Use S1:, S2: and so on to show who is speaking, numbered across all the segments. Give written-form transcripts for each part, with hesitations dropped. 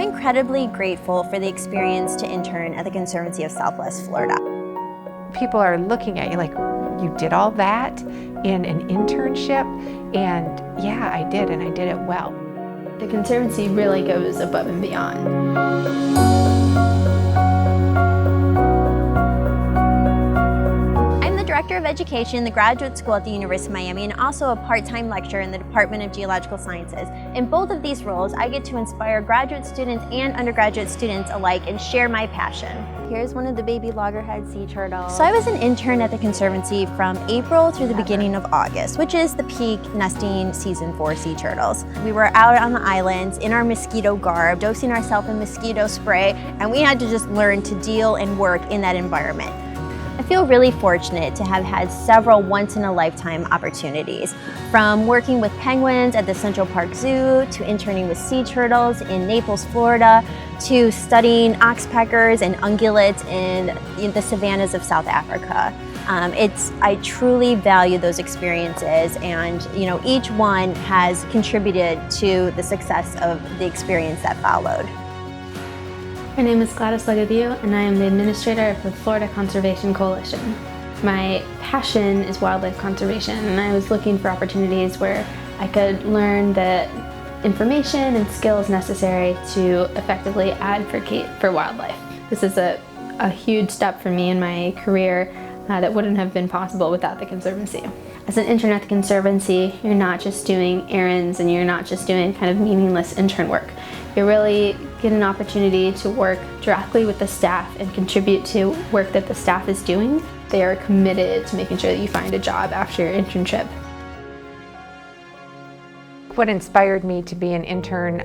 S1: incredibly grateful for the experience to intern at the Conservancy of Southwest Florida.
S2: People are looking at you like, you did all that in an internship? And yeah, I did, and I did it well.
S3: The Conservancy really goes above and beyond.
S1: Director of Education in the Graduate School at the University of Miami, and also a part-time lecturer in the Department of Geological Sciences. In both of these roles, I get to inspire graduate students and undergraduate students alike and share my passion. Here's one of the baby loggerhead sea turtles. So I was an intern at the Conservancy from April through the beginning of August, which is the peak nesting season for sea turtles. We were out on the islands in our mosquito garb, dosing ourselves in mosquito spray, and we had to just learn to deal and work in that environment. I feel really fortunate to have had several once-in-a-lifetime opportunities, from working with penguins at the Central Park Zoo, to interning with sea turtles in Naples, Florida, to studying oxpeckers and ungulates in the savannas of South Africa. I truly value those experiences, and each one has contributed to the success of the experience that followed.
S3: My name is Gladys Lagadillo, and I am the administrator of the Florida Conservation Coalition. My passion is wildlife conservation, and I was looking for opportunities where I could learn the information and skills necessary to effectively advocate for wildlife. This is a huge step for me in my career that wouldn't have been possible without the Conservancy. As an intern at the Conservancy, you're not just doing errands and you're not just doing kind of meaningless intern work. You really get an opportunity to work directly with the staff and contribute to work that the staff is doing. They are committed to making sure that you find a job after your internship.
S2: What inspired me to be an intern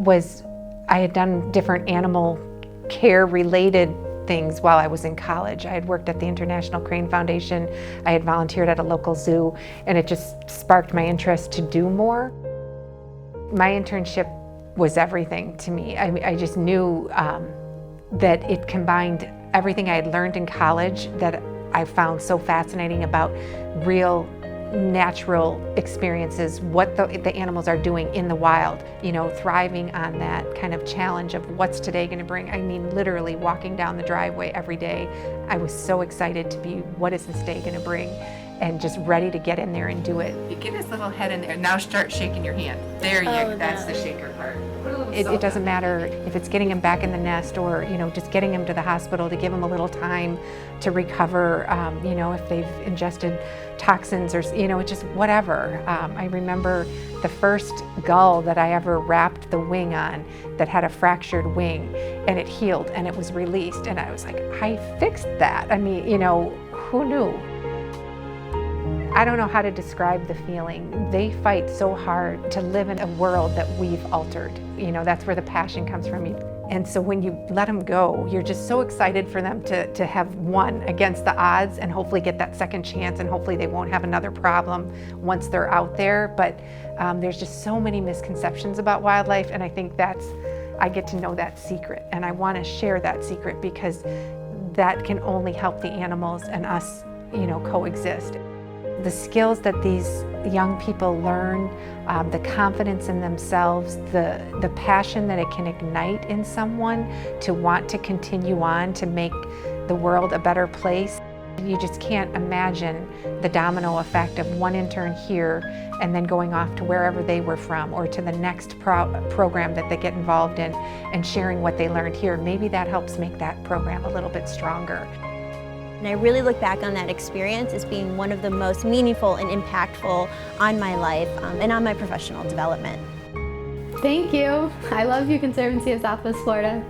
S2: was I had done different animal care related things while I was in college. I had worked at the International Crane Foundation, I had volunteered at a local zoo, and it just sparked my interest to do more. My internship was everything to me. I just knew that it combined everything I had learned in college that I found so fascinating about real natural experiences, what the animals are doing in the wild, thriving on that kind of challenge of what's today going to bring. I mean, literally walking down the driveway every day, I was so excited to be, what is this day going to bring? And just ready to get in there and do it.
S4: You get his little head in there. Now start shaking your hand. There you go. That's the shaker part.
S2: It doesn't matter if it's getting him back in the nest or just getting him to the hospital to give him a little time to recover. If they've ingested toxins or just whatever. I remember the first gull that I ever wrapped the wing on that had a fractured wing, and it healed and it was released, and I was like, I fixed that. I mean, who knew? I don't know how to describe the feeling. They fight so hard to live in a world that we've altered. That's where the passion comes from. And so when you let them go, you're just so excited for them to have won against the odds and hopefully get that second chance, and hopefully they won't have another problem once they're out there. But there's just so many misconceptions about wildlife, and I think I get to know that secret, and I want to share that secret because that can only help the animals and us, coexist. The skills that these young people learn, the confidence in themselves, the passion that it can ignite in someone to want to continue on to make the world a better place. You just can't imagine the domino effect of one intern here and then going off to wherever they were from or to the next program that they get involved in and sharing what they learned here. Maybe that helps make that program a little bit stronger.
S1: And I really look back on that experience as being one of the most meaningful and impactful on my life and on my professional development.
S3: Thank you. I love you, Conservancy of Southwest Florida.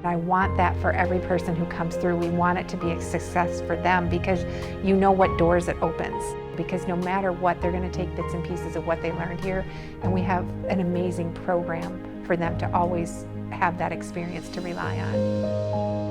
S2: I want that for every person who comes through. We want it to be a success for them because you know what doors it opens. Because no matter what, they're going to take bits and pieces of what they learned here, and we have an amazing program for them to always have that experience to rely on.